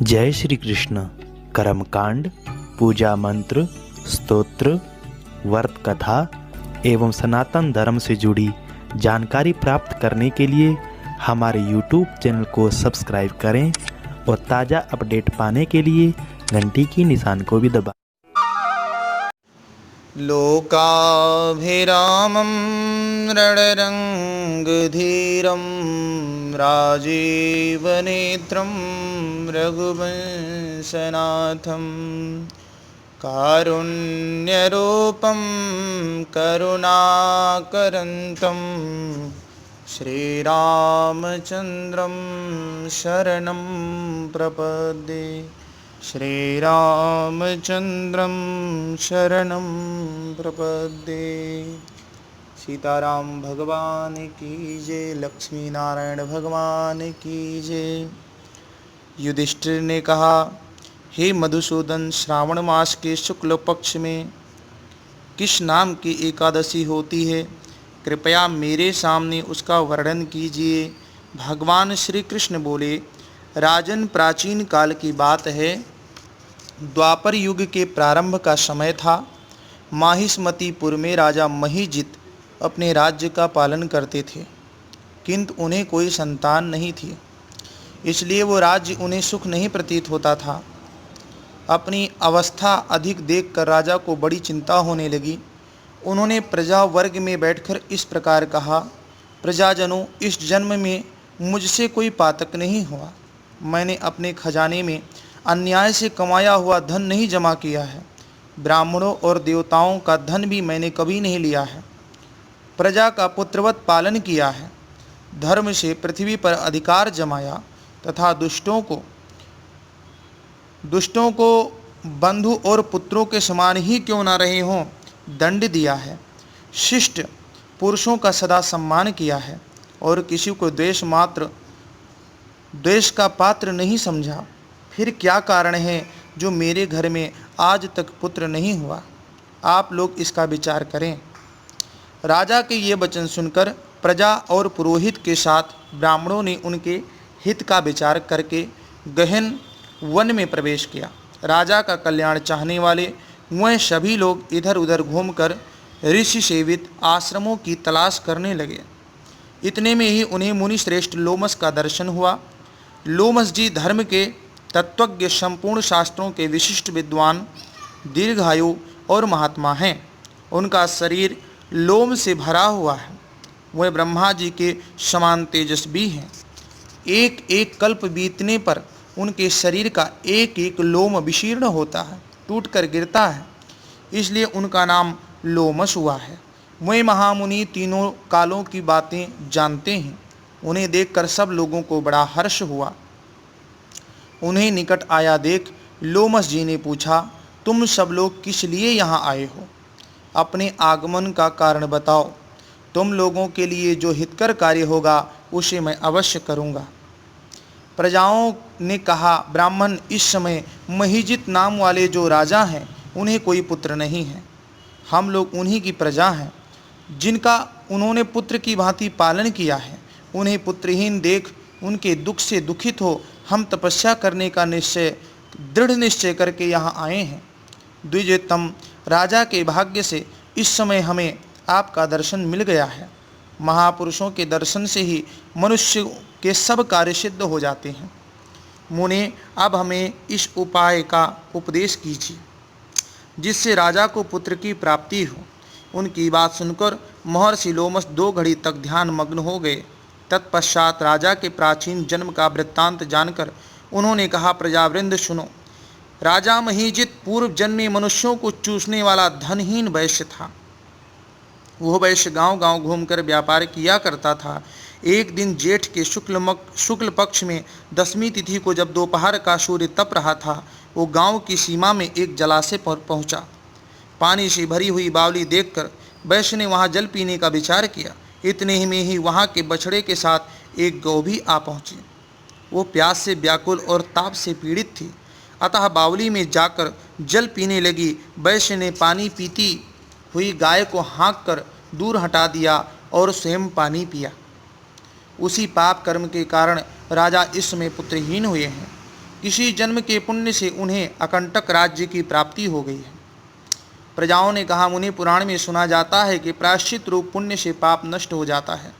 जय श्री कृष्ण। कर्मकांड, पूजा मंत्र, स्तोत्र, व्रत कथा एवं सनातन धर्म से जुड़ी जानकारी प्राप्त करने के लिए हमारे YouTube चैनल को सब्सक्राइब करें और ताज़ा अपडेट पाने के लिए घंटी की निशान को भी दबाएं। लोकाभिरामं रणरङ्गधीरं राजीवनेत्रं रघुवंशनाथं कारुण्यरूपं करुणाकरन्तं श्रीरामचन्द्रं शरणं प्रपद्ये। श्रीरामचन्द्रं शरणं प्रपद्ये। सीताराम भगवान की जय, लक्ष्मी नारायण भगवान की जय। युधिष्ठिर ने कहा, हे मधुसूदन, श्रावण मास के शुक्ल पक्ष में किस नाम की एकादशी होती है? कृपया मेरे सामने उसका वर्णन कीजिए। भगवान श्री कृष्ण बोले, राजन, प्राचीन काल की बात है। द्वापर युग के प्रारंभ का समय था। माहिष्मतीपुर में राजा महीजित अपने राज्य का पालन करते थे, किंतु उन्हें कोई संतान नहीं थी, इसलिए वो राज्य उन्हें सुख नहीं प्रतीत होता था। अपनी अवस्था अधिक देखकर राजा को बड़ी चिंता होने लगी। उन्होंने प्रजा वर्ग में बैठकर इस प्रकार कहा, प्रजाजनों, इस जन्म में मुझसे कोई पातक नहीं हुआ। मैंने अपने खजाने में अन्याय से कमाया हुआ धन नहीं जमा किया है। ब्राह्मणों और देवताओं का धन भी मैंने कभी नहीं लिया है। प्रजा का पुत्रवत पालन किया है, धर्म से पृथ्वी पर अधिकार जमाया तथा दुष्टों को बंधु और पुत्रों के समान ही क्यों न रहे हों दंड दिया है। शिष्ट पुरुषों का सदा सम्मान किया है और किसी को द्वेष का पात्र नहीं समझा। फिर क्या कारण है जो मेरे घर में आज तक पुत्र नहीं हुआ? आप लोग इसका विचार करें। राजा के ये वचन सुनकर प्रजा और पुरोहित के साथ ब्राह्मणों ने उनके हित का विचार करके गहन वन में प्रवेश किया। राजा का कल्याण चाहने वाले वह सभी लोग इधर उधर घूमकर ऋषि सेवित आश्रमों की तलाश करने लगे। इतने में ही उन्हें मुनि श्रेष्ठ लोमस का दर्शन हुआ। लोमस जी धर्म के तत्वज्ञ, संपूर्ण शास्त्रों के विशिष्ट विद्वान, दीर्घायु और महात्मा हैं। उनका शरीर लोम से भरा हुआ है। वह ब्रह्मा जी के समान तेजस्वी हैं। एक एक कल्प बीतने पर उनके शरीर का एक एक लोम विशीर्ण होता है, टूटकर गिरता है, इसलिए उनका नाम लोमस हुआ है। वह महामुनि तीनों कालों की बातें जानते हैं। उन्हें देखकर सब लोगों को बड़ा हर्ष हुआ। उन्हें निकट आया देख लोमस जी ने पूछा, तुम सब लोग किस लिए यहाँ आए हो? अपने आगमन का कारण बताओ। तुम लोगों के लिए जो हितकर कार्य होगा उसे मैं अवश्य करूँगा। प्रजाओं ने कहा, ब्राह्मण, इस समय महीजित नाम वाले जो राजा हैं उन्हें कोई पुत्र नहीं है। हम लोग उन्हीं की प्रजा हैं, जिनका उन्होंने पुत्र की भांति पालन किया है। उन्हें पुत्रहीन देख उनके दुख से दुखित हो हम तपस्या करने का दृढ़ निश्चय करके यहाँ आए हैं। द्विजतम राजा के भाग्य से इस समय हमें आपका दर्शन मिल गया है। महापुरुषों के दर्शन से ही मनुष्य के सब कार्य सिद्ध हो जाते हैं। मुने, अब हमें इस उपाय का उपदेश कीजिए जिससे राजा को पुत्र की प्राप्ति हो। उनकी बात सुनकर महर्षि लोमस 2 घड़ी तक ध्यान मग्न हो गए। तत्पश्चात राजा के प्राचीन जन्म का वृत्तांत जानकर उन्होंने कहा, प्रजावृंद सुनो। राजा महीजित पूर्व जन्म में मनुष्यों को चूसने वाला धनहीन वैश्य था। वह वैश्य गांव-गांव घूमकर व्यापार किया करता था। एक दिन जेठ के शुक्ल पक्ष में 10वीं तिथि को जब दोपहर का सूर्य तप रहा था, वो गांव की सीमा में एक जलाशय पर पहुंचा। पानी से भरी हुई बावली देखकर वैश्य ने वहां जल पीने का विचार किया। इतने ही में ही वहां के बछड़े के साथ एक गौ भी आ पहुंची। वो प्यास से व्याकुल और ताप से पीड़ित थी, अतः बावली में जाकर जल पीने लगी। वैश्य ने पानी पीती हुई गाय को हाँक कर दूर हटा दिया और स्वयं पानी पिया। उसी पाप कर्म के कारण राजा इस समय पुत्रहीन हुए हैं। किसी जन्म के पुण्य से उन्हें अकंटक राज्य की प्राप्ति हो गई है। प्रजाओं ने कहा, मुनि पुराण में सुना जाता है कि प्रायश्चित रूप पुण्य से पाप नष्ट हो जाता है,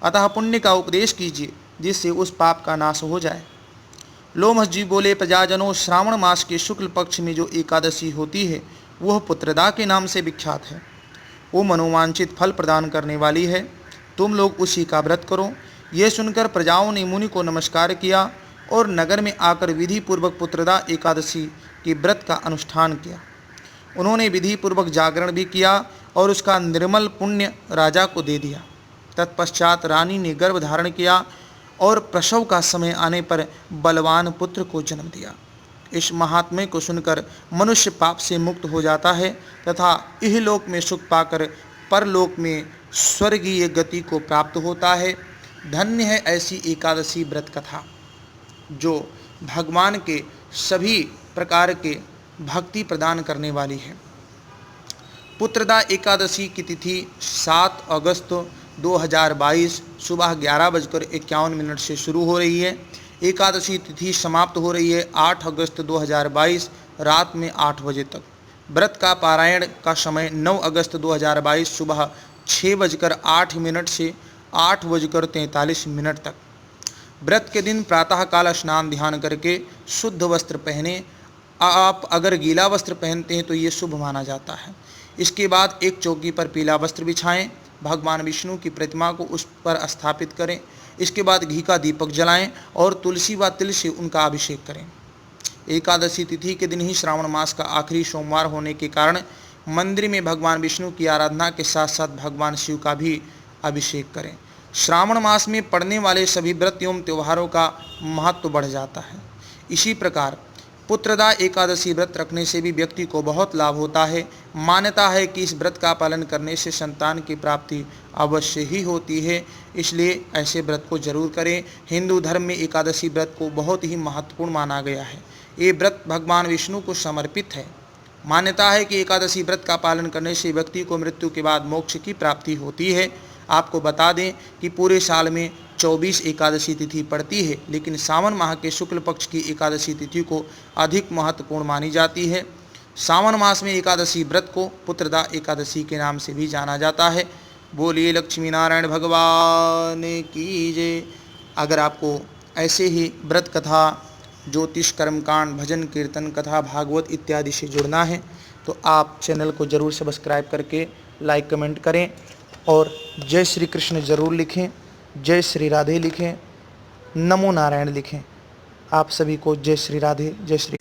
अतः पुण्य का उपदेश कीजिए जिससे उस पाप का नाश हो जाए। लोमस जी बोले, प्रजाजनों, श्रावण मास के शुक्ल पक्ष में जो एकादशी होती है वह पुत्रदा के नाम से विख्यात है। वो मनोवांछित फल प्रदान करने वाली है। तुम लोग उसी का व्रत करो। यह सुनकर प्रजाओं ने मुनि को नमस्कार किया और नगर में आकर विधि पूर्वक पुत्रदा एकादशी के व्रत का अनुष्ठान किया। उन्होंने विधि पूर्वक जागरण भी किया और उसका निर्मल पुण्य राजा को दे दिया। तत्पश्चात रानी ने गर्भ धारण किया और प्रसव का समय आने पर बलवान पुत्र को जन्म दिया। इस महात्म्य को सुनकर मनुष्य पाप से मुक्त हो जाता है तथा इहलोक में सुख पाकर परलोक में स्वर्गीय गति को प्राप्त होता है। धन्य है ऐसी एकादशी व्रत कथा जो भगवान के सभी प्रकार के भक्ति प्रदान करने वाली है। पुत्रदा एकादशी की तिथि 7 अगस्त 2022 सुबह 11:51 से शुरू हो रही है। एकादशी तिथि समाप्त हो रही है 8 अगस्त 2022 रात में 8 बजे तक। व्रत का पारायण का समय 9 अगस्त 2022 सुबह 6:08 से 8:43 तक। व्रत के दिन प्रातःकाल स्नान ध्यान करके शुद्ध वस्त्र पहने। आप अगर गीला वस्त्र पहनते हैं तो ये शुभ माना जाता है। इसके बाद एक चौकी पर पीला वस्त्र बिछाएं, भगवान विष्णु की प्रतिमा को उस पर स्थापित करें। इसके बाद घी का दीपक जलाएं और तुलसी व तिल से उनका अभिषेक करें। एकादशी तिथि के दिन ही श्रावण मास का आखिरी सोमवार होने के कारण मंदिर में भगवान विष्णु की आराधना के साथ साथ भगवान शिव का भी अभिषेक करें। श्रावण मास में पड़ने वाले सभी व्रत एवं त्योहारों का महत्व बढ़ जाता है। इसी प्रकार पुत्रदा एकादशी व्रत रखने से भी व्यक्ति को बहुत लाभ होता है। मान्यता है कि इस व्रत का पालन करने से संतान की प्राप्ति अवश्य ही होती है, इसलिए ऐसे व्रत को जरूर करें। हिंदू धर्म में एकादशी व्रत को बहुत ही महत्वपूर्ण माना गया है। ये व्रत भगवान विष्णु को समर्पित है। मान्यता है कि एकादशी व्रत का पालन करने से व्यक्ति को मृत्यु के बाद मोक्ष की प्राप्ति होती है। आपको बता दें कि पूरे साल में 24 एकादशी तिथि पड़ती है, लेकिन सावन माह के शुक्ल पक्ष की एकादशी तिथि को अधिक महत्वपूर्ण मानी जाती है। सावन मास में एकादशी व्रत को पुत्रदा एकादशी के नाम से भी जाना जाता है। बोलिए लक्ष्मी नारायण भगवान की जय। अगर आपको ऐसे ही व्रत कथा, ज्योतिष, कर्मकांड, भजन कीर्तन कथा, भागवत इत्यादि से जुड़ना है तो आप चैनल को जरूर सब्सक्राइब करके लाइक कमेंट करें और जय श्री कृष्ण जरूर लिखें, जय श्री राधे लिखें, नमो नारायण लिखें। आप सभी को जय श्री राधे, जय श्री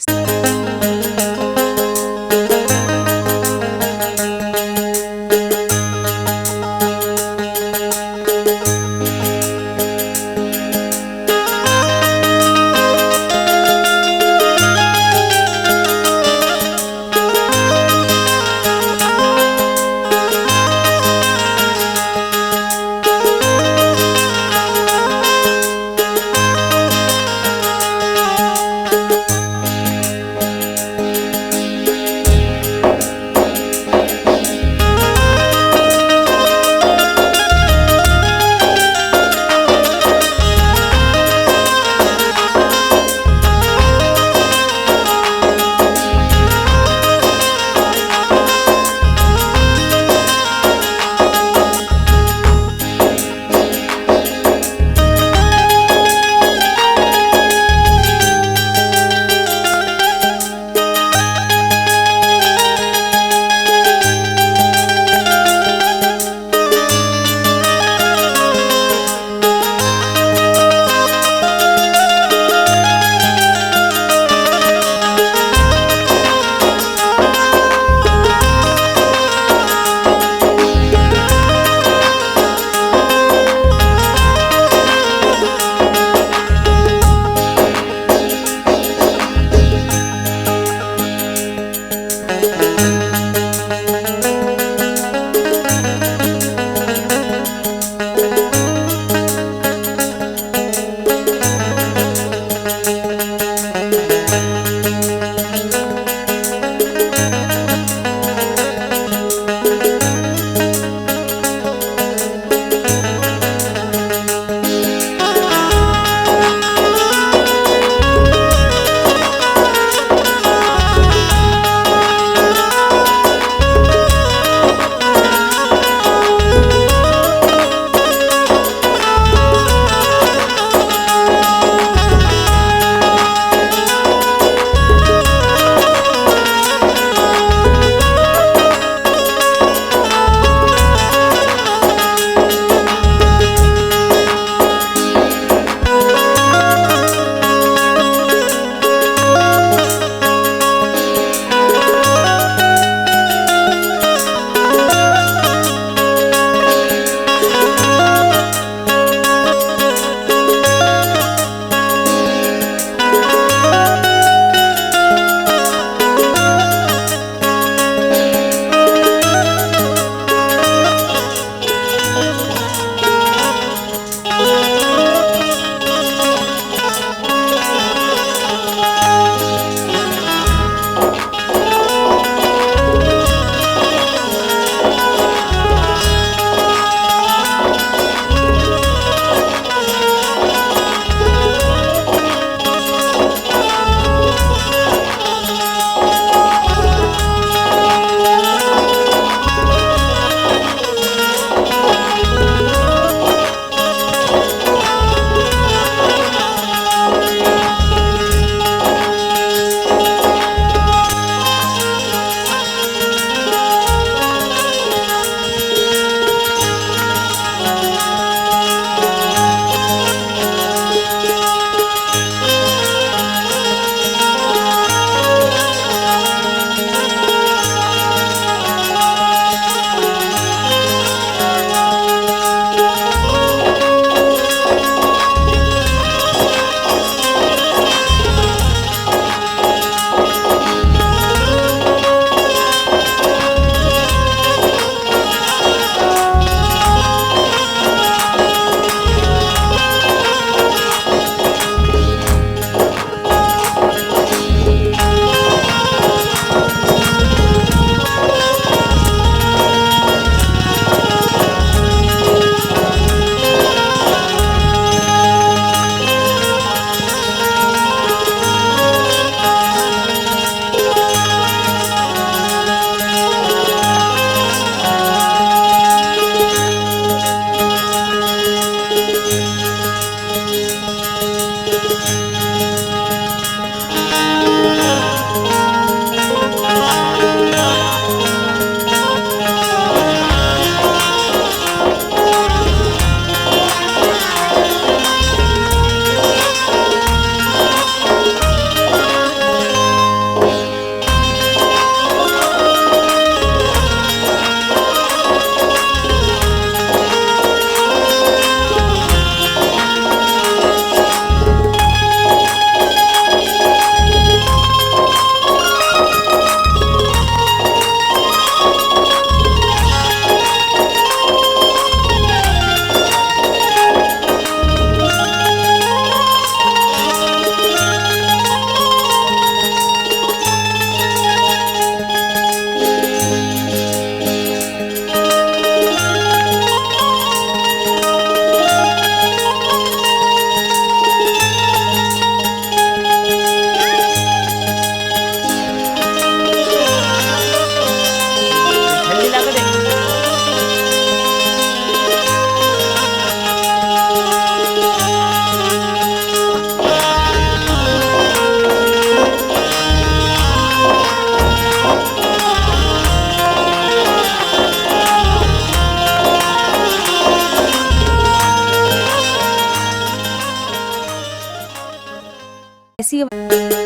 ऐसी